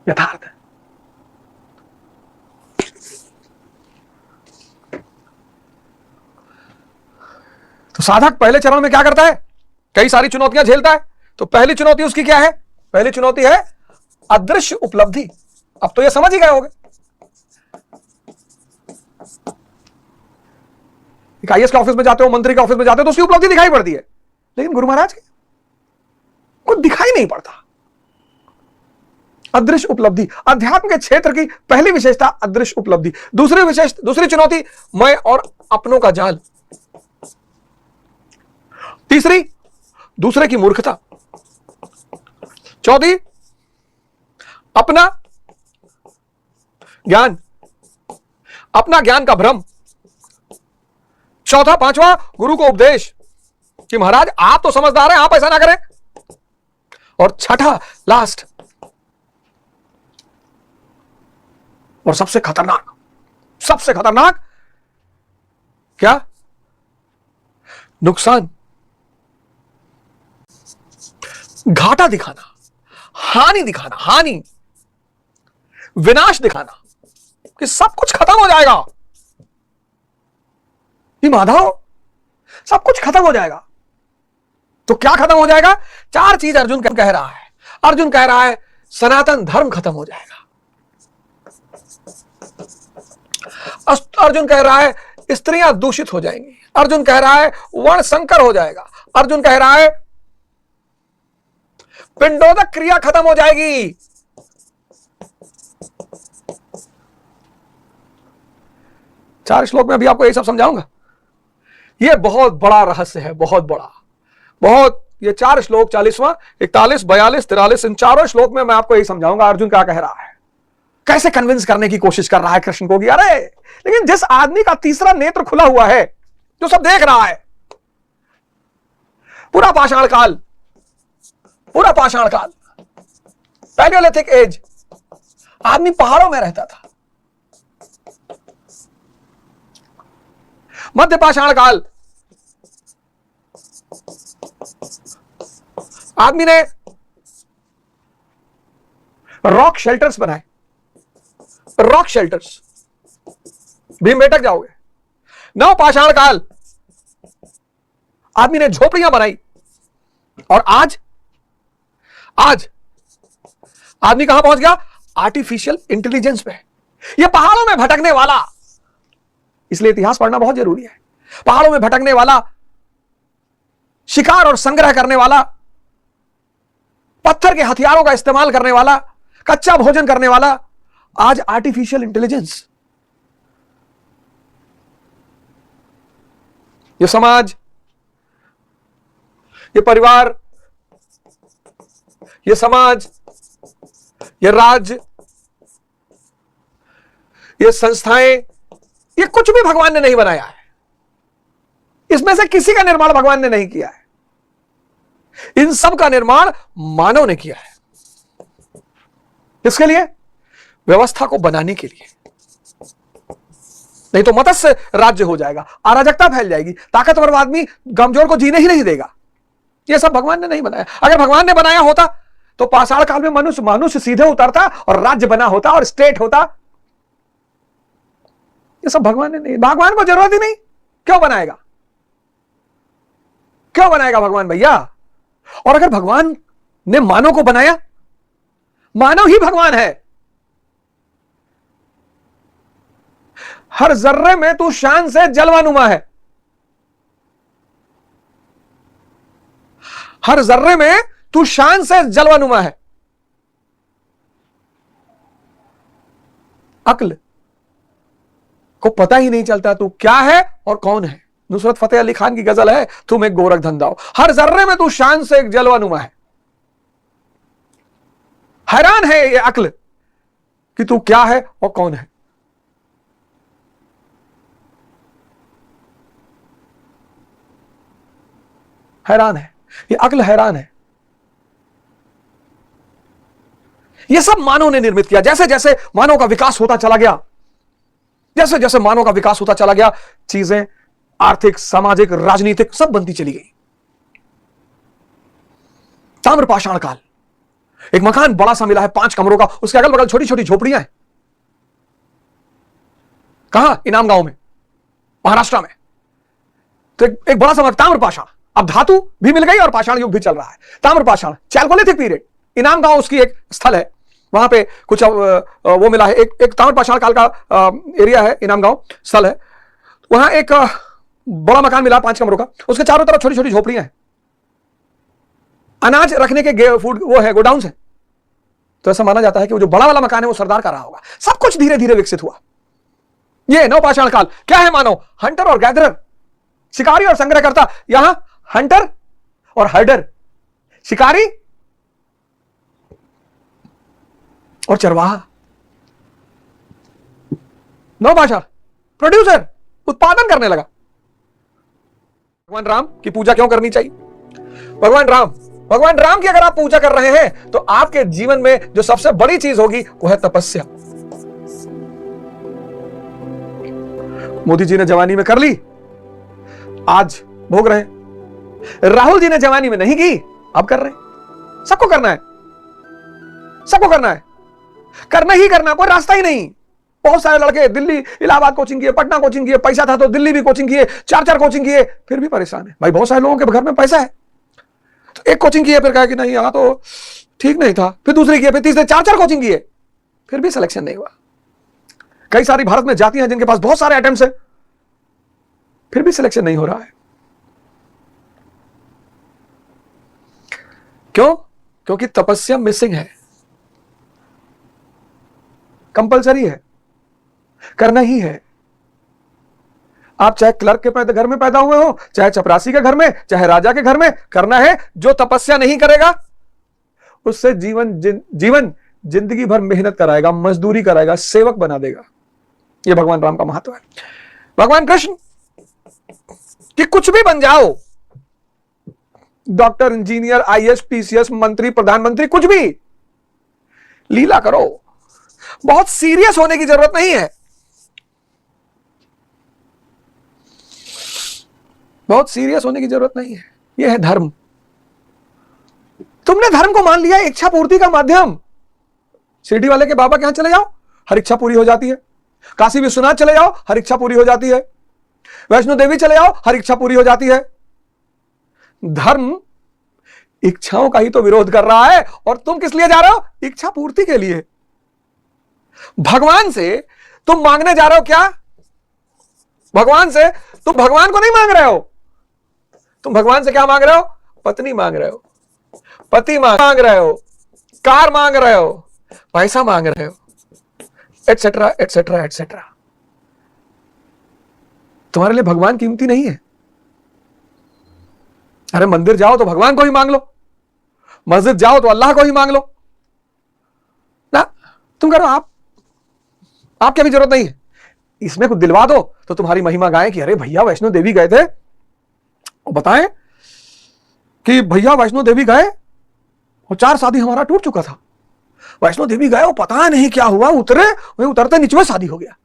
यथार्थ है। तो साधक पहले चरण में क्या करता है? कई सारी चुनौतियां झेलता है। तो पहली चुनौती उसकी क्या है? पहली चुनौती है अदृश्य उपलब्धि। अब तो ये समझ ही गए होंगे, आईएएस के ऑफिस में जाते हो, मंत्री के ऑफिस में जाते हो तो उसकी उपलब्धि दिखाई पड़ती है, लेकिन गुरु महाराज को दिखाई नहीं पड़ता। अदृश्य उपलब्धि, अध्यात्म के क्षेत्र की पहली विशेषता अदृश्य उपलब्धि। दूसरी चुनौती मैं और अपनों का जाल। तीसरी दूसरे की मूर्खता। चौथी अपना ज्ञान, अपना ज्ञान का भ्रम। चौथा पांचवा गुरु को उपदेश कि महाराज आप तो समझदार हैं, आप ऐसा ना करें। और छठा लास्ट और सबसे खतरनाक क्या? नुकसान, घाटा दिखाना, हानि दिखाना, हानि, विनाश दिखाना कि सब कुछ खत्म हो जाएगा। ये माधव सब कुछ खत्म हो जाएगा। तो क्या खत्म हो जाएगा? चार चीज अर्जुन कह रहा है। अर्जुन कह रहा है सनातन धर्म खत्म हो जाएगा। अर्जुन कह रहा है स्त्रियां दूषित हो जाएंगी। अर्जुन कह रहा है वर्ण संकर हो जाएगा। अर्जुन कह रहा है पिंडोदक क्रिया खत्म हो जाएगी। चार श्लोक में अभी आपको यही सब समझाऊंगा। यह बहुत बड़ा रहस्य है, बहुत बड़ा, बहुत। ये चार श्लोक 40वां, 41, 42, 43, इन चारों श्लोक में मैं आपको यही समझाऊंगा अर्जुन क्या कह रहा है, कैसे कन्विंस करने की कोशिश कर रहा है कृष्ण को कि अरे, लेकिन जिस आदमी का तीसरा नेत्र खुला हुआ है, जो सब देख रहा है, पूरा पाषाण काल, पैलियोलिथिक एज, आदमी पहाड़ों में रहता था। मध्य पाषाण काल, आदमी ने रॉक शेल्टर्स बनाए, रॉक शेल्टर्स, भीमबेटक जाओगे। नव पाषाण काल, आदमी ने झोपड़ियां बनाई। और आज आदमी कहां पहुंच गया? आर्टिफिशियल इंटेलिजेंस पे। ये पहाड़ों में भटकने वाला, इसलिए इतिहास पढ़ना बहुत जरूरी है। पहाड़ों में भटकने वाला, शिकार और संग्रह करने वाला, पत्थर के हथियारों का इस्तेमाल करने वाला, कच्चा भोजन करने वाला, आज आर्टिफिशियल इंटेलिजेंस। ये समाज, ये परिवार, ये समाज, ये राज्य, ये संस्थाएं, ये कुछ भी भगवान ने नहीं बनाया है। इसमें से किसी का निर्माण भगवान ने नहीं किया है। इन सब का निर्माण मानव ने किया है। किसके लिए? व्यवस्था को बनाने के लिए। नहीं तो मत्स्य राज्य हो जाएगा, अराजकता फैल जाएगी, ताकतवर आदमी कमजोर को जीने ही नहीं देगा। यह सब भगवान ने नहीं बनाया। अगर भगवान ने बनाया होता तो पाषाण काल में मनुष्य सीधे उतरता और राज्य बना होता और स्टेट होता। ये सब भगवान ने नहीं, भगवान को जरूरत ही नहीं। क्यों बनाएगा? क्यों बनाएगा भगवान भैया? और अगर भगवान ने मानव को बनाया, मानव ही भगवान है। हर जर्रे में तू शान से जलवानुमा है। हर जर्रे में तू शान से जलवानुमा है। अक्ल को पता ही नहीं चलता तू क्या है और कौन है। नुसरत फतेह अली खान की गजल है, तुम एक गोरख धंधा हो। हर जर्रे में तू शान से एक जलवानुमा है। हैरान है ये अक्ल कि तू क्या है और कौन है। हैरान है ये अक्ल, हैरान है। ये सब मानव ने निर्मित किया। जैसे जैसे मानव का विकास होता चला गया, जैसे जैसे मानव का विकास होता चला गया, चीजें आर्थिक, सामाजिक, राजनीतिक सब बनती चली गई। ताम्रपाषाण काल, एक मकान बड़ा सा मिला है 5 कमरों का, उसके अगल बगल छोटी छोटी झोपड़ियां हैं। कहां? इनाम गांव में, महाराष्ट्र में। तो एक बड़ा सा ताम्रपाषाण, अब धातु भी मिल गई और पाषाण युग भी चल रहा है। ताम्रपाषाण, चैल्कोलिथिक पीरियड, इनाम गांव उसकी एक स्थल है, वहां पे कुछ वो मिला है। एक ताम्रपाषाण काल का एरिया है, इनाम गांव स्थल है। वहां एक बड़ा मकान मिला 5 कमरों का, उसके चारों तरफ छोटी छोटी झोपड़ियां हैं, अनाज रखने के फूड वो है, गोडाउन है। तो ऐसा माना जाता है कि वो जो बड़ा वाला मकान है वो सरदार का रहा होगा। सब कुछ धीरे धीरे विकसित हुआ। ये नवपाषाण काल क्या है मानो? हंटर और गैदरर, शिकारी और संग्रहकर्ता। यहां हंटर और हर्डर, शिकारी और चरवाहा। नवपाषाण, प्रोड्यूसर, उत्पादन करने लगा। भगवान राम की पूजा क्यों करनी चाहिए? भगवान राम की अगर आप पूजा कर रहे हैं तो आपके जीवन में जो सबसे बड़ी चीज होगी वो है तपस्या। मोदी जी ने जवानी में कर ली, आज भोग रहे हैं। राहुल जी ने जवानी में नहीं की, अब कर रहे हैं। सबको करना है, सबको करना है, करना ही करना, कोई रास्ता ही नहीं। बहुत सारे लड़के दिल्ली इलाहाबाद कोचिंग किए, पटना कोचिंग किए, पैसा था तो दिल्ली भी कोचिंग किए, 4 कोचिंग किए, फिर भी परेशान है। भाई बहुत सारे लोगों के घर में पैसा है, तो एक कोचिंग किए, फिर कहा कि नहीं यहां तो ठीक नहीं था, फिर दूसरी किए, फिर तीसरे, 4 कोचिंग किए, फिर भी सिलेक्शन नहीं हुआ। कई सारी भारत में जाती हैं जिनके पास बहुत सारे अटेम्प्ट्स हैं, फिर भी सिलेक्शन नहीं हो रहा है। क्यों? क्योंकि तपस्या मिसिंग है। कंपलसरी है, करना ही है। आप चाहे क्लर्क के घर में पैदा हुए हो, चाहे चपरासी के घर में, चाहे राजा के घर में, करना है। जो तपस्या नहीं करेगा उससे जीवन जिंदगी भर मेहनत कराएगा, मजदूरी कराएगा, सेवक बना देगा। यह भगवान राम का महत्व है। भगवान कृष्ण कि कुछ भी बन जाओ, डॉक्टर, इंजीनियर, आईएएस, पीसीएस, मंत्री, प्रधानमंत्री, कुछ भी, लीला करो। बहुत सीरियस होने की जरूरत नहीं है, बहुत सीरियस होने की जरूरत नहीं है। यह है धर्म। तुमने धर्म को मान लिया इच्छा पूर्ति का माध्यम। शिरडी वाले के बाबा के यहां चले जाओ, हर इच्छा पूरी हो जाती है। काशी विश्वनाथ चले जाओ, हर इच्छा पूरी हो जाती है। वैष्णो देवी चले जाओ, हर इच्छा पूरी हो जाती है। धर्म इच्छाओं का ही तो विरोध कर रहा है, और तुम किस लिए जा रहे हो? इच्छा पूर्ति के लिए। भगवान से तुम मांगने जा रहे हो क्या? भगवान से तुम भगवान को नहीं मांग रहे हो, तुम भगवान से क्या मांग रहे हो? पत्नी मांग रहे हो, पति मांग रहे हो, कार मांग रहे हो, पैसा मांग रहे हो, एटसेट्रा एटसेट्रा एटसेट्रा। तुम्हारे लिए भगवान कीमती नहीं है। अरे मंदिर जाओ तो भगवान को ही मांग लो, मस्जिद जाओ तो अल्लाह को ही मांग लो ना। तुम करो, आपकी भी जरूरत नहीं है। इसमें कुछ दिलवा दो तो तुम्हारी महिमा गाएं कि अरे भैया वैष्णो देवी गए थे, और बताएं कि भैया वैष्णो देवी गए और 4 शादी हमारा टूट चुका था। वैष्णो देवी गए और पता नहीं क्या हुआ, उतरते नीचे शादी हो गया।